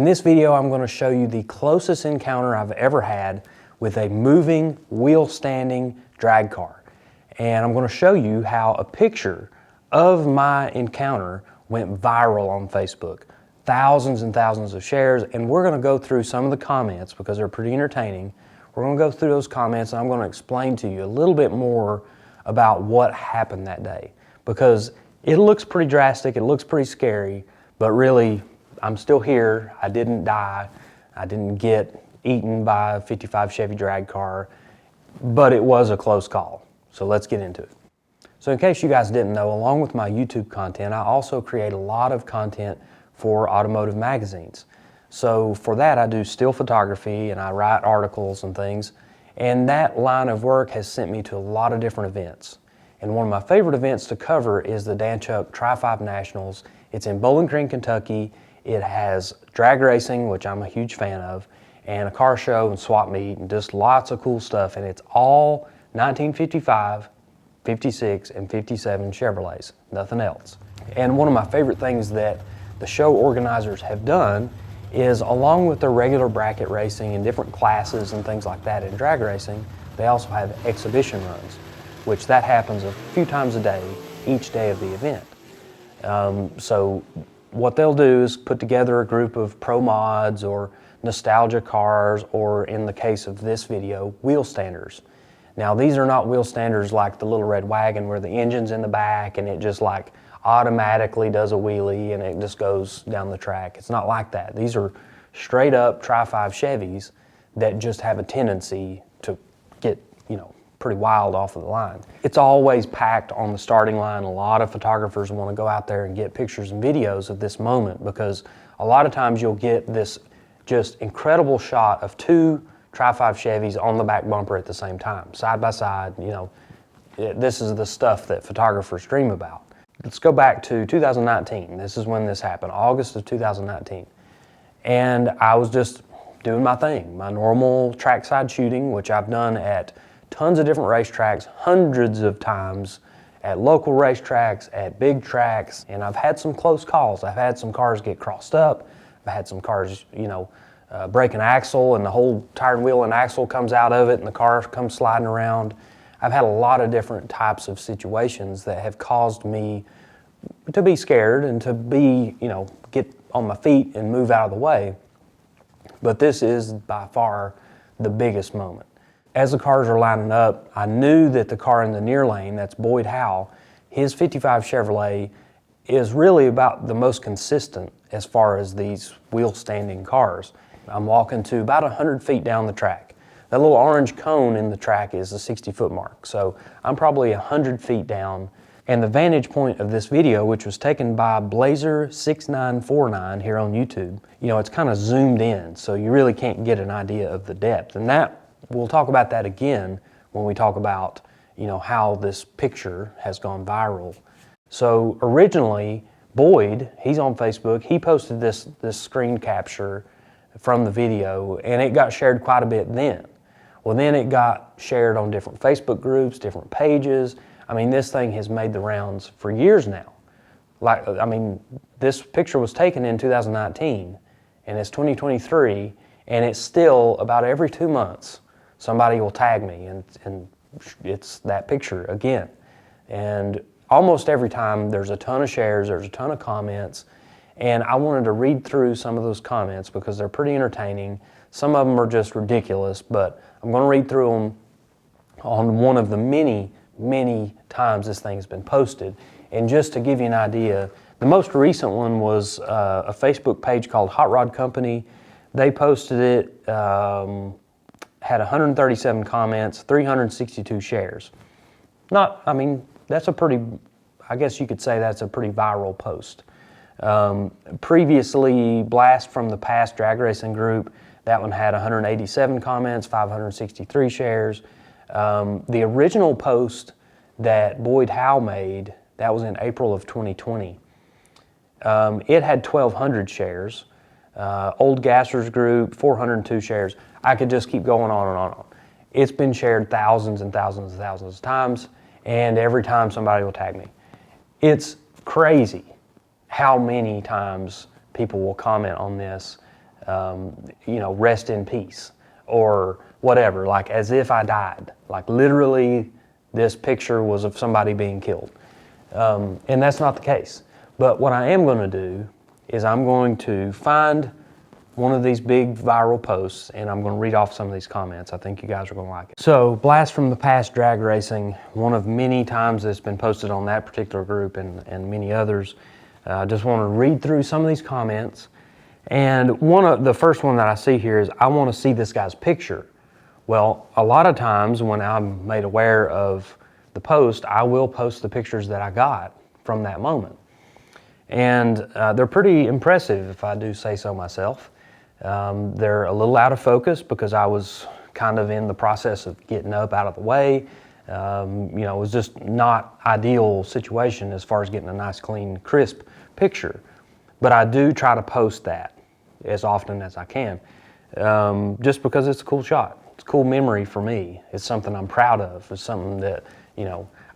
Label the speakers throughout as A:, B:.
A: this video, I'm going to show you the closest encounter I've ever had with a moving, wheel-standing drag car. And I'm going to show you how a picture of my encounter went viral on Facebook. Thousands and thousands of shares, and we're going to go through some of the comments because they're pretty entertaining. We're going to go through those comments, and I'm going to explain to you a little bit more about what happened that day, because it looks pretty drastic, it looks pretty scary, but really, I'm still here. I didn't die. I didn't get eaten by a 55 Chevy drag car, but it was a close call. So let's get into it. So in case you guys didn't know, along with my YouTube content, I also create a lot of content for automotive magazines. So for that, I do still photography and I write articles and things. And that line of work has sent me to a lot of different events. And one of my favorite events to cover is the Dan Chuck Tri-5 Nationals. It's in Bowling Green, Kentucky. It has drag racing, which I'm a huge fan of, and a car show and swap meet and just lots of cool stuff. And it's all 1955, 56, and 57 Chevrolets, nothing else. And one of my favorite things that the show organizers have done is, along with their regular bracket racing and different classes and things like that in drag racing, they also have exhibition runs, which that happens a few times a day, each day of the event. So what they'll do is put together a group of pro mods or nostalgia cars, or in the case of this video, wheel standers. Now these are not wheel standers like the little red wagon where the engine's in the back and it just like automatically does a wheelie and it just goes down the track. It's not like that. These are straight up Tri-5 Chevys that just have a tendency to get, pretty wild off of the line. It's always packed on the starting line. A lot of photographers want to go out there and get pictures and videos of this moment, because a lot of times you'll get this just incredible shot of two Tri-5 Chevys on the back bumper at the same time, side by side. This is the stuff that photographers dream about. Let's go back to 2019. This is when this happened, August of 2019. And I was just doing my thing, my normal trackside shooting, which I've done at tons of different racetracks, hundreds of times, at local racetracks, at big tracks, and I've had some close calls. I've had some cars get crossed up. I've had some cars, break an axle and the whole tire wheel and axle comes out of it and the car comes sliding around. I've had a lot of different types of situations that have caused me to be scared and to be, get on my feet and move out of the way. But this is by far the biggest moment. As the cars are lining up, I knew that the car in the near lane, that's Boyd Howe, his 55 Chevrolet is really about the most consistent as far as these wheel-standing cars. I'm walking to about 100 feet down the track. That little orange cone in the track is the 60-foot mark, so I'm probably 100 feet down. And the vantage point of this video, which was taken by Blazer6949 here on YouTube, it's kind of zoomed in, so you really can't get an idea of the depth. And that, we'll talk about that again when we talk about, how this picture has gone viral. So originally, Boyd, he's on Facebook, he posted this screen capture from the video, and it got shared quite a bit then. Well, then it got shared on different Facebook groups, different pages. I mean, this thing has made the rounds for years now. This picture was taken in 2019, and it's 2023, and it's still about every 2 months, somebody will tag me, and it's that picture again. And almost every time there's a ton of shares, there's a ton of comments, and I wanted to read through some of those comments because they're pretty entertaining. Some of them are just ridiculous, but I'm going to read through them on one of the many, many times this thing's been posted. And just to give you an idea, the most recent one was a Facebook page called Hot Rod Company. They posted it, had 137 comments, 362 shares. That's a pretty, I guess you could say that's a pretty viral post. Previously, Blast from the Past drag racing group, that one had 187 comments, 563 shares. The original post that Boyd Howe made, that was in April of 2020. It had 1,200 shares. Old Gassers group, 402 shares. I could just keep going on and on and on. It's been shared thousands and thousands and thousands of times, and every time somebody will tag me. It's crazy how many times people will comment on this. rest in peace or whatever, like as if I died. Like literally this picture was of somebody being killed. And that's not the case. But what I am going to do is I'm going to find one of these big viral posts and I'm going to read off some of these comments. I think you guys are going to like it. So, Blast from the Past drag racing, one of many times that's been posted on that particular group and many others. I just want to read through some of these comments. And the first one that I see here is, I want to see this guy's picture. Well, a lot of times when I'm made aware of the post, I will post the pictures that I got from that moment. And they're pretty impressive, if I do say so myself. They're a little out of focus because I was kind of in the process of getting up out of the way. It was just not ideal situation as far as getting a nice, clean, crisp picture. But I do try to post that as often as I can, just because it's a cool shot. It's a cool memory for me. It's something I'm proud of. It's something that,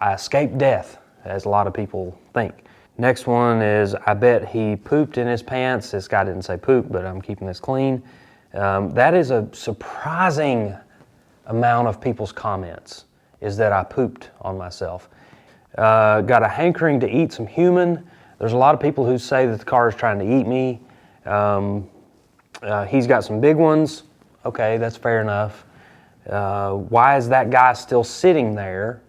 A: I escaped death, as a lot of people think. Next one is, I bet he pooped in his pants. This guy didn't say poop, but I'm keeping this clean. That is a surprising amount of people's comments, is that I pooped on myself. Got a hankering to eat some human. There's a lot of people who say that the car is trying to eat me. He's got some big ones. Okay, that's fair enough. Why is that guy still sitting there?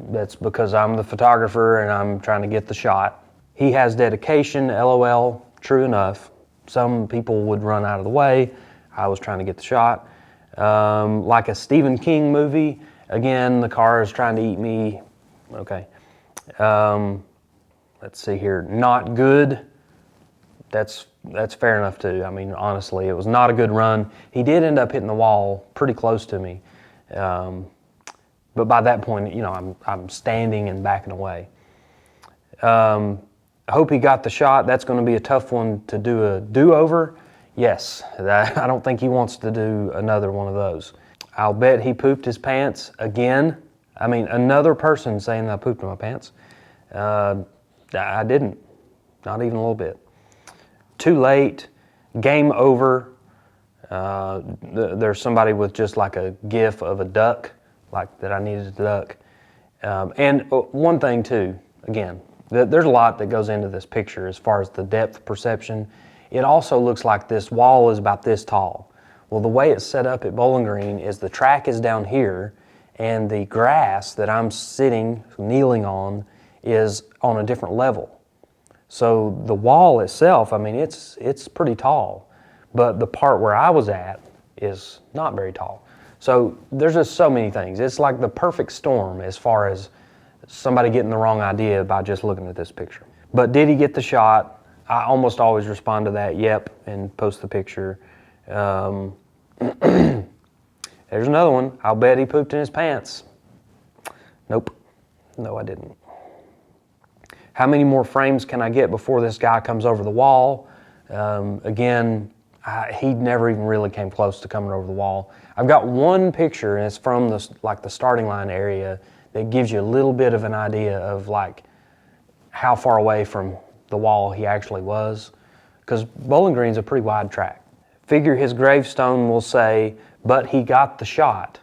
A: That's because I'm the photographer and I'm trying to get the shot. He has dedication, LOL, true enough. Some people would run out of the way. I was trying to get the shot. Like a Stephen King movie, again, the car is trying to eat me. Okay. Let's see here, not good. That's fair enough too. I mean, honestly, it was not a good run. He did end up hitting the wall pretty close to me. But by that point, I'm standing and backing away. I hope he got the shot. That's going to be a tough one to do a do-over. Yes, I don't think he wants to do another one of those. I'll bet he pooped his pants again. I mean, another person saying that I pooped in my pants. I didn't, not even a little bit. Too late, game over. There's somebody with just like a gif of a duck, like that I needed a duck. And one thing too, again, there's a lot that goes into this picture as far as the depth perception. It also looks like this wall is about this tall. Well, the way it's set up at Bowling Green is the track is down here and the grass that I'm kneeling on is on a different level. So the wall itself, I mean, it's pretty tall, but the part where I was at is not very tall. So there's just so many things. It's like the perfect storm as far as somebody getting the wrong idea by just looking at this picture. But did he get the shot? I almost always respond to that, yep, and post the picture. There's another one. I'll bet he pooped in his pants. Nope. No, I didn't. How many more frames can I get before this guy comes over the wall? Again, he never even really came close to coming over the wall. I've got one picture, and it's from the starting line area that gives you a little bit of an idea of like how far away from the wall he actually was, because Bowling Green's a pretty wide track. Figure his gravestone will say, "But he got the shot."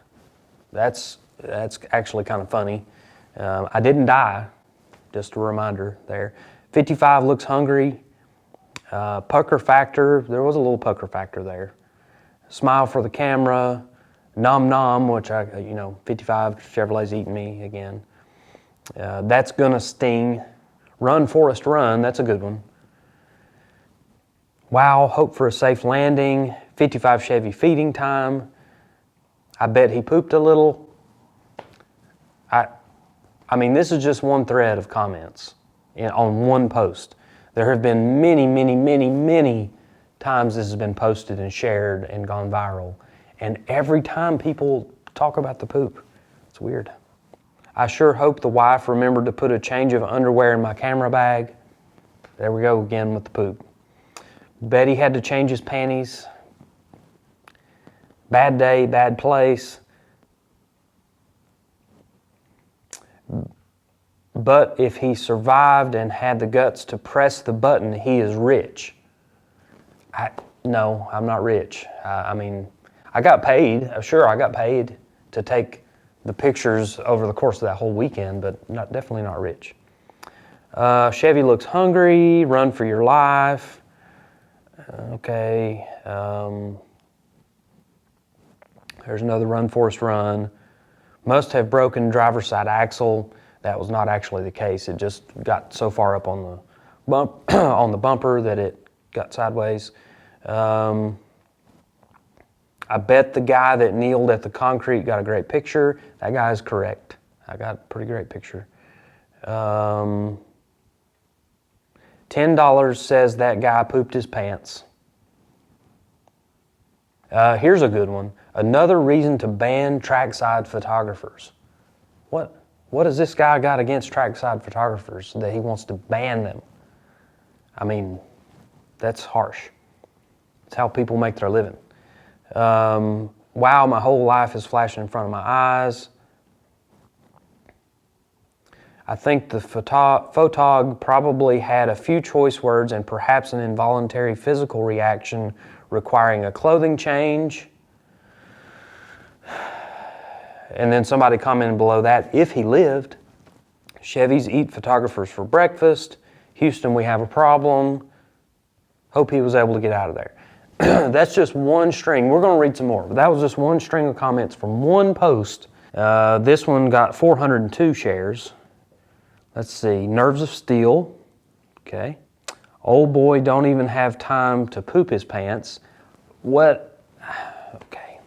A: That's actually kind of funny. I didn't die. Just a reminder there. 55 looks hungry. Pucker factor, there was a little pucker factor there. Smile for the camera. Nom nom, which 55 Chevrolet's eating me again. That's gonna sting. Run, Forrest, run, that's a good one. Wow, hope for a safe landing. 55 Chevy feeding time. I bet he pooped a little. I mean, this is just one thread of comments on one post. There have been many, many, many, many times this has been posted and shared and gone viral. And every time people talk about the poop, it's weird. I sure hope the wife remembered to put a change of underwear in my camera bag. There we go again with the poop. Betty had to change his panties. Bad day, bad place. But if he survived and had the guts to press the button, he is rich. No, I'm not rich. I mean, I got paid. Sure, I got paid to take the pictures over the course of that whole weekend, but definitely not rich. Chevy looks hungry. Run for your life. Okay. There's another run, Forrest, run. Must have broken driver's side axle. That was not actually the case. It just got so far up on the on the bumper that it got sideways. I bet the guy that kneeled at the concrete got a great picture. That guy is correct. I got a pretty great picture. $10 says that guy pooped his pants. Here's a good one. Another reason to ban trackside photographers. What has this guy got against trackside photographers that he wants to ban them? I mean, that's harsh. It's how people make their living. Wow, my whole life is flashing in front of my eyes. I think the photog probably had a few choice words and perhaps an involuntary physical reaction requiring a clothing change. And then somebody commented below that, if he lived, Chevys eat photographers for breakfast. Houston, we have a problem. Hope he was able to get out of there. That's just one string. We're going to read some more, but that was just one string of comments from one post. This one got 402 shares. Let's see. Nerves of steel. Okay. Old boy don't even have time to poop his pants. What? Okay.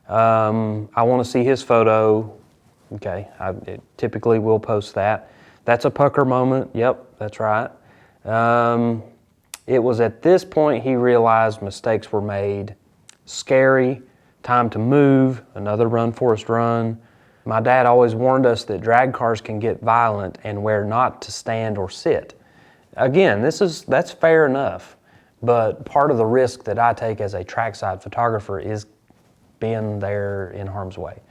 A: I want to see his photo. Okay. I typically will post that. That's a pucker moment. Yep, that's right. It was at this point he realized mistakes were made. Scary. Time to move. Another run, Forrest, run. My dad always warned us that drag cars can get violent and where not to stand or sit. Again, that's fair enough, but part of the risk that I take as a trackside photographer is being there in harm's way.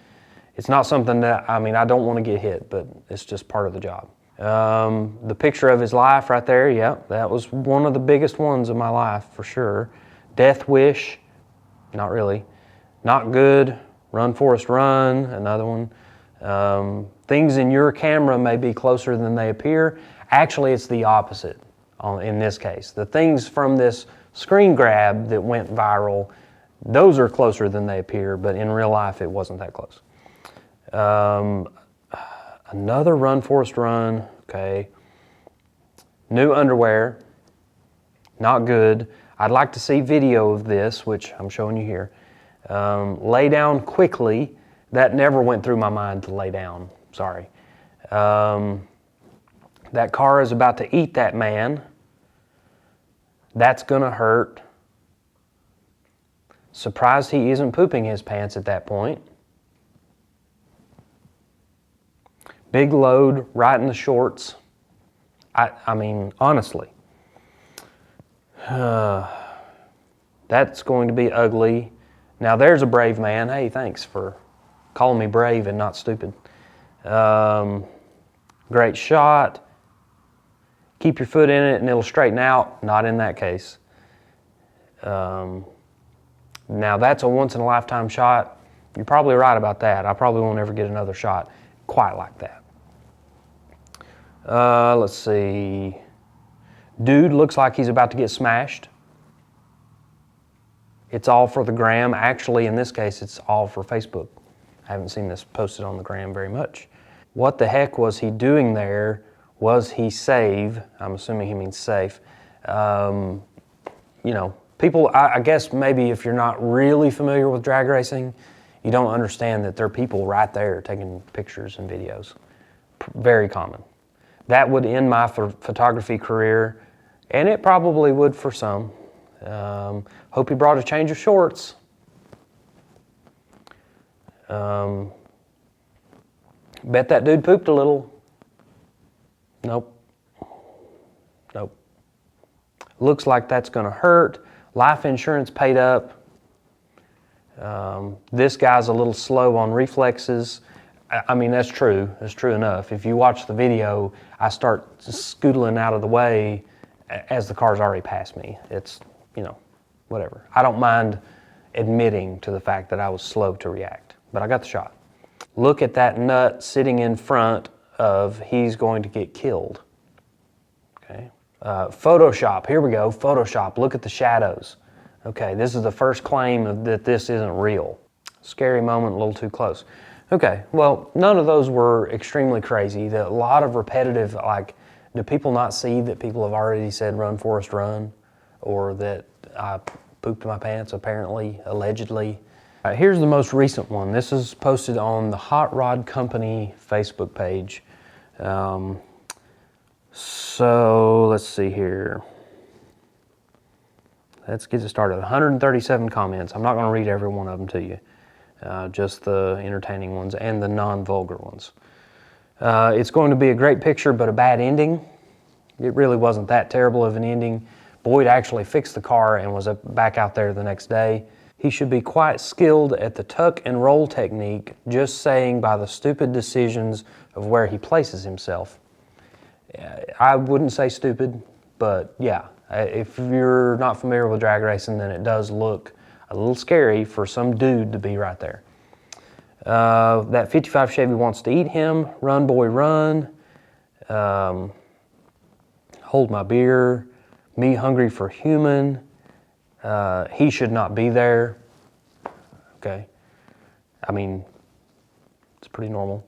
A: It's not something that, I mean, I don't want to get hit, but it's just part of the job. The picture of his life right there, yeah, that was one of the biggest ones of my life for sure. Death wish, not really. Not good, run, Forrest, run, another one. Things in your camera may be closer than they appear. Actually, it's the opposite in this case. The things from this screen grab that went viral, those are closer than they appear, but in real life, it wasn't that close. Another run, Forrest, run, okay. New underwear, not good. I'd like to see video of this, which I'm showing you here. Lay down quickly. That never went through my mind to lay down, sorry. That car is about to eat that man. That's gonna hurt. Surprised he isn't pooping his pants at that point. Big load right in the shorts. I mean, honestly. That's going to be ugly. Now there's a brave man. Hey, thanks for calling me brave and not stupid. Great shot. Keep your foot in it and it'll straighten out. Not in that case. Now that's a once in a lifetime shot. You're probably right about that. I probably won't ever get another shot quite like that. Let's see. Dude looks like he's about to get smashed. It's all for the gram. Actually, in this case, it's all for Facebook. I haven't seen this posted on the gram very much. What the heck was he doing there? Was he safe? I'm assuming he means safe. You know, people, I guess maybe if you're not really familiar with drag racing, you don't understand that there are people right there taking pictures and videos. Very common. That would end my photography career, and it probably would for some. Hope he brought a change of shorts. Bet that dude pooped a little. Nope. Nope. Looks like that's gonna hurt. Life insurance paid up. This guy's a little slow on reflexes. I mean, that's true. That's true enough. If you watch the video, I start scootling out of the way as the car's already passed me. It's, you know, whatever. I don't mind admitting to the fact that I was slow to react, but I got the shot. Look at that nut sitting in front of he's going to get killed. Okay. Photoshop, here we go, Photoshop, look at the shadows. Okay, this is the first claim that this isn't real. Scary moment, a little too close. Okay, well, none of those were extremely crazy. A lot of repetitive, like, do people not see that people have already said run, Forrest, run? Or that I pooped my pants, apparently, allegedly. Here's the most recent one. This is posted on the Hot Rod Company Facebook page. So let's see here. Let's get it started. 137 comments. I'm not going to read every one of them to you. Just the entertaining ones and the non-vulgar ones. It's going to be a great picture, but a bad ending. It really wasn't that terrible of an ending. Boyd actually fixed the car and was back out there the next day. He should be quite skilled at the tuck and roll technique, just saying by the stupid decisions of where he places himself. I wouldn't say stupid, but yeah, if you're not familiar with drag racing, then it does look a little scary for some dude to be right there. That 55 Chevy wants to eat him. Run, boy, run. Hold my beer. Me hungry for human. He should not be there. Okay. I mean, it's pretty normal.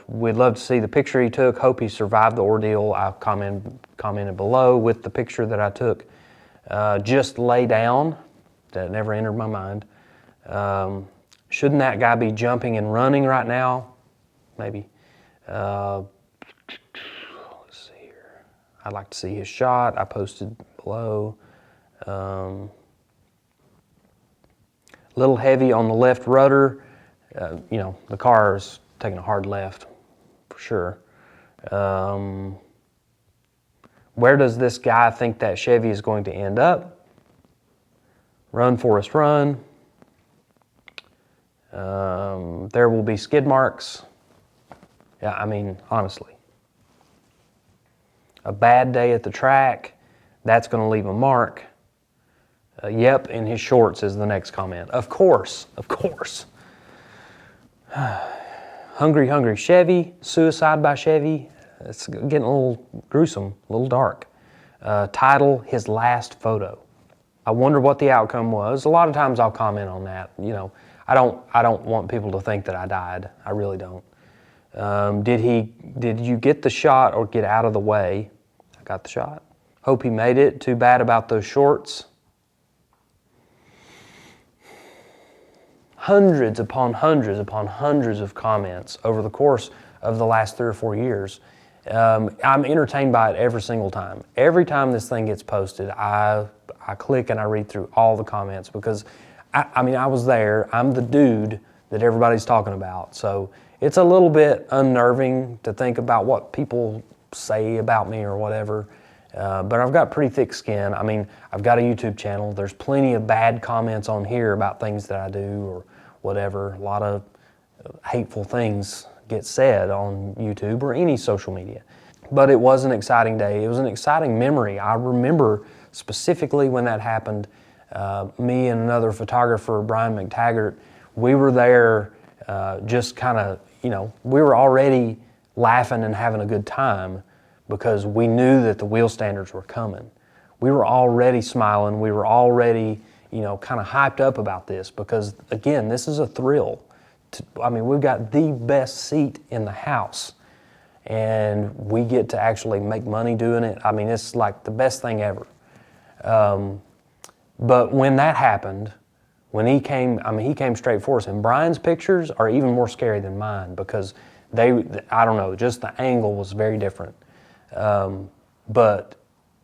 A: We'd love to see the picture he took. Hope he survived the ordeal. I commented below with the picture that I took. Just lay down. That never entered my mind. Shouldn't that guy be jumping and running right now? Maybe. Let's see here. I'd like to see his shot. I posted below. Little heavy on the left rudder. You know, the car's taking a hard left for sure. Where does this guy think that Chevy is going to end up? Run, Forrest, run. There will be skid marks. Yeah, I mean, honestly. A bad day at the track, that's going to leave a mark. Yep, in his shorts is the next comment. Of course, of course. Hungry, hungry Chevy, suicide by Chevy. It's getting a little gruesome, a little dark. Title, his last photo. I wonder what the outcome was. A lot of times I'll comment on that. You know, I don't want people to think that I died. I really don't. Did you get the shot or get out of the way? I got the shot. Hope he made it. Too bad about those shorts. Hundreds upon hundreds upon hundreds of comments over the course of the last 3 or 4 years. I'm entertained by it every single time. Every time this thing gets posted, I click and I read through all the comments because, I mean, I was there. I'm the dude that everybody's talking about. So it's a little bit unnerving to think about what people say about me or whatever. But I've got pretty thick skin. I mean, I've got a YouTube channel. There's plenty of bad comments on here about things that I do or whatever. A lot of hateful things get said on YouTube or any social media. But it was an exciting day. It was an exciting memory. I remember specifically when that happened. Me and another photographer, Brian McTaggart, we were there just kind of, you know, we were already laughing and having a good time because we knew that the wheel standards were coming. We were already smiling. We were already, you know, kind of hyped up about this because, again, this is a thrill. I mean, we've got the best seat in the house and we get to actually make money doing it. I mean, it's like the best thing ever. But when that happened, when he came, I mean, he came straight for us. And Brian's pictures are even more scary than mine because I don't know, just the angle was very different. But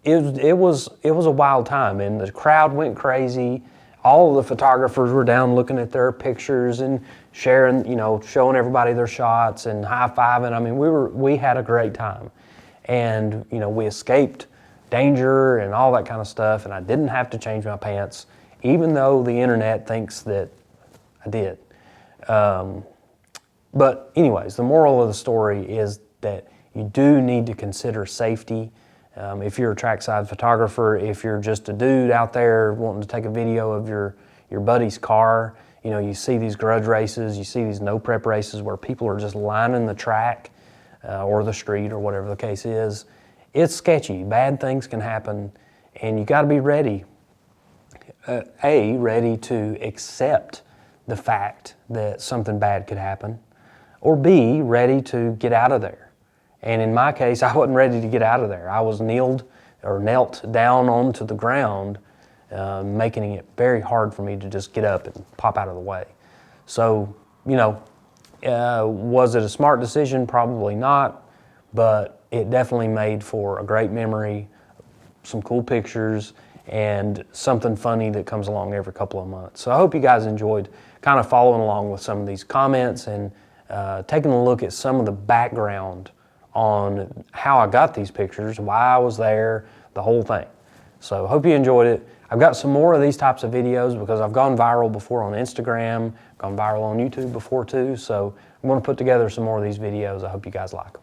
A: it was a wild time and the crowd went crazy. All of the photographers were down looking at their pictures and sharing, you know, showing everybody their shots and high-fiving. I mean, we had a great time. And, you know, we escaped danger and all that kind of stuff, and I didn't have to change my pants, even though the internet thinks that I did. But anyways, the moral of the story is that you do need to consider safety. If you're a trackside photographer, if you're just a dude out there wanting to take a video of your buddy's car, you know, you see these grudge races, you see these no prep races where people are just lining the track or the street or whatever the case is. It's sketchy. Bad things can happen, and you got to be ready. Ready to accept the fact that something bad could happen, or B, ready to get out of there. And in my case, I wasn't ready to get out of there. I was knelt down onto the ground, making it very hard for me to just get up and pop out of the way. So, you know, was it a smart decision? Probably not, but it definitely made for a great memory, some cool pictures, and something funny that comes along every couple of months. So I hope you guys enjoyed kind of following along with some of these comments and taking a look at some of the background on how I got these pictures, why I was there, the whole thing. So hope you enjoyed it. I've got some more of these types of videos because I've gone viral before on Instagram, gone viral on YouTube before too. So I'm going to put together some more of these videos. I hope you guys like them.